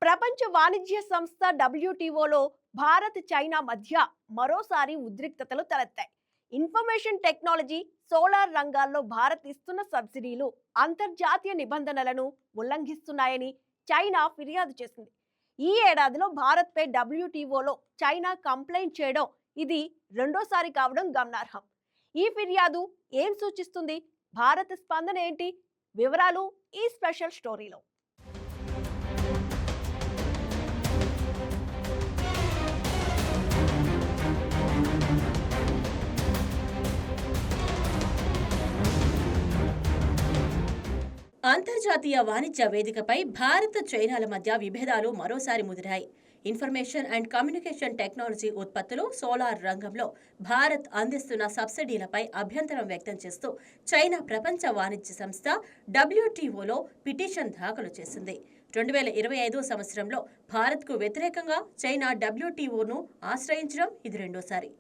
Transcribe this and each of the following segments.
ప్రపంచ వాణిజ్య సంస్థ డబ్ల్యూటీఓలో భారత్ చైనా మధ్య మరోసారి ఉద్రిక్తతలు తలెత్తాయి. ఇన్ఫర్మేషన్ టెక్నాలజీ, సోలార్ రంగాల్లో భారత్ ఇస్తున్న సబ్సిడీలు అంతర్జాతీయ నిబంధనలను ఉల్లంఘిస్తున్నాయని చైనా ఫిర్యాదు చేసింది. ఈ ఏడాదిలో భారత్పై డబ్ల్యూటీఓలో చైనా కంప్లైంట్ చేయడం ఇది రెండోసారి కావడం గమనార్హం. ఈ ఫిర్యాదు ఏం సూచిస్తుంది? భారత్ స్పందన ఏంటి? వివరాలు ఈ స్పెషల్ స్టోరీలో. అంతర్జాతీయ వాణిజ్య వేదికపై భారత్ చైనాల మధ్య విభేదాలు మరోసారి ముదిరాయి. ఇన్ఫర్మేషన్ అండ్ కమ్యూనికేషన్ టెక్నాలజీ ఉత్పత్తులు, సోలార్ రంగంలో భారత్ అందిస్తున్న సబ్సిడీలపై అభ్యంతరం వ్యక్తం చేస్తూ చైనా ప్రపంచ వాణిజ్య సంస్థ డబ్ల్యూటీఓలో పిటిషన్ దాఖలు చేసింది. 2025 సంవత్సరంలో భారత్కు వ్యతిరేకంగా చైనా డబ్ల్యూటీఓను ఆశ్రయించడం ఇది రెండోసారి.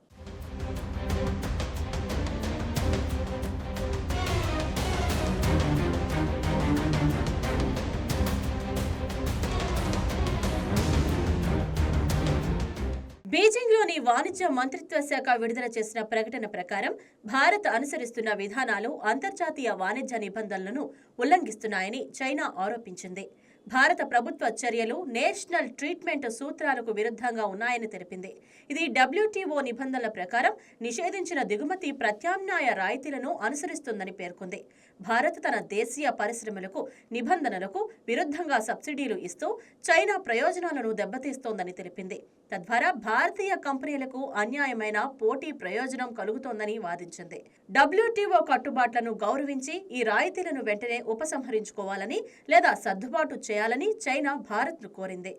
బీజింగ్లోని వాణిజ్య మంత్రిత్వ శాఖ విడుదల చేసిన ప్రకటన ప్రకారం భారత్ అనుసరిస్తున్న విధానాలు అంతర్జాతీయ వాణిజ్య నిబంధనలను ఉల్లంఘిస్తున్నాయని చైనా ఆరోపించింది. భారత ప్రభుత్వ చర్యలు నేషనల్ ట్రీట్మెంట్ సూత్రాలకు విరుద్ధంగా ఉన్నాయని తెలిపింది. ఇది డబ్ల్యూటీఓ నిబంధనల ప్రకారం నిషేధించిన దిగుమతి ప్రత్యామ్నాయ రాయితీలను అనుసరిస్తుందని పేర్కొంది. భారత్ తన దేశీయ పరిశ్రమలకు నిబంధనలకు విరుద్ధంగా సబ్సిడీలు ఇస్తూ చైనా ప్రయోజనాలను దెబ్బతీస్తోందని తెలిపింది. తద్వారా భారతీయ కంపెనీలకు అన్యాయమైన పోటీ ప్రయోజనం కలుగుతోందని వాదించింది. డబ్ల్యూటీఓ కట్టుబాట్లను గౌరవించి ఈ రాయితీలను వెంటనే ఉపసంహరించుకోవాలని లేదా సర్దుబాటు చేయాలని చైనా భారత్ను కోరింది.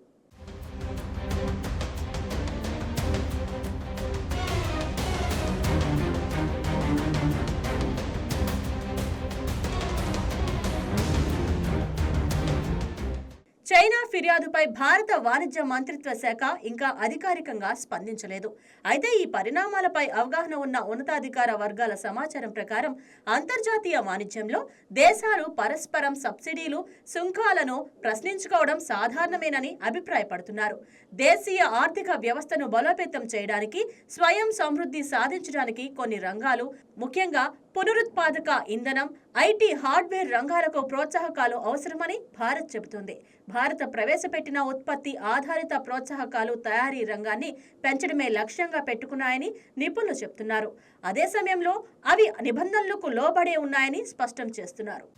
చైనా ఫిర్యాదుపై భారత వాణిజ్య మంత్రిత్వ శాఖ ఇంకా అధికారికంగా స్పందించలేదు. అయితే ఈ పరిణామాలపై అవగాహన ఉన్న ఉన్నతాధికార వర్గాల సమాచారం ప్రకారం అంతర్జాతీయ వాణిజ్యంలో దేశాలు పరస్పరం సబ్సిడీలు, సుంకాలను ప్రశ్నించుకోవడం సాధారణమేనని అభిప్రాయపడుతున్నారు. దేశీయ ఆర్థిక వ్యవస్థను బలోపేతం చేయడానికి, స్వయం సమృద్ధి సాధించడానికి కొన్ని రంగాలు, ముఖ్యంగా పునరుత్పాదక ఇంధనం, ఐటీ, హార్డ్వేర్ రంగాలకు ప్రోత్సాహకాలు అవసరమని భారత్ చెబుతోంది. భారత్ ప్రవేశపెట్టిన ఉత్పత్తి ఆధారిత ప్రోత్సాహకాలు తయారీ రంగాన్ని పెంచడమే లక్ష్యంగా పెట్టుకున్నాయని నిపుణులు చెబుతున్నారు. అదే సమయంలో అవి నిబంధనలకు లోబడే ఉన్నాయని స్పష్టం చేస్తున్నారు.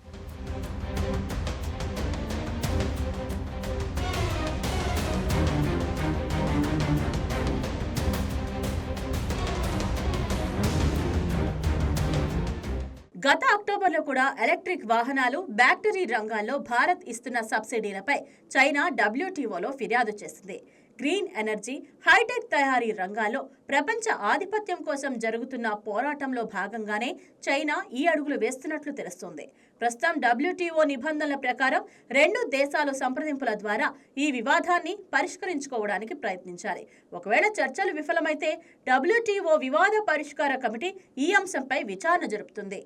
గత అక్టోబర్లో కూడా ఎలక్ట్రిక్ వాహనాలు, బ్యాటరీ రంగాల్లో భారత్ ఇస్తున్న సబ్సిడీలపై చైనా డబ్ల్యూటీఓలో ఫిర్యాదు చేసింది. గ్రీన్ ఎనర్జీ, హైటెక్ తయారీ రంగాల్లో ప్రపంచ ఆధిపత్యం కోసం జరుగుతున్న పోరాటంలో భాగంగానే చైనా ఈ అడుగులు వేస్తున్నట్లు తెలుస్తోంది. ప్రస్తుతం డబ్ల్యూటీఓ నిబంధనల ప్రకారం రెండు దేశాలు సంప్రదింపుల ద్వారా ఈ వివాదాన్ని పరిష్కరించుకోవడానికి ప్రయత్నించాలి. ఒకవేళ చర్చలు విఫలమైతే డబ్ల్యూటీఓ వివాద పరిష్కార కమిటీ ఈ అంశంపై విచారణ జరుపుతుంది.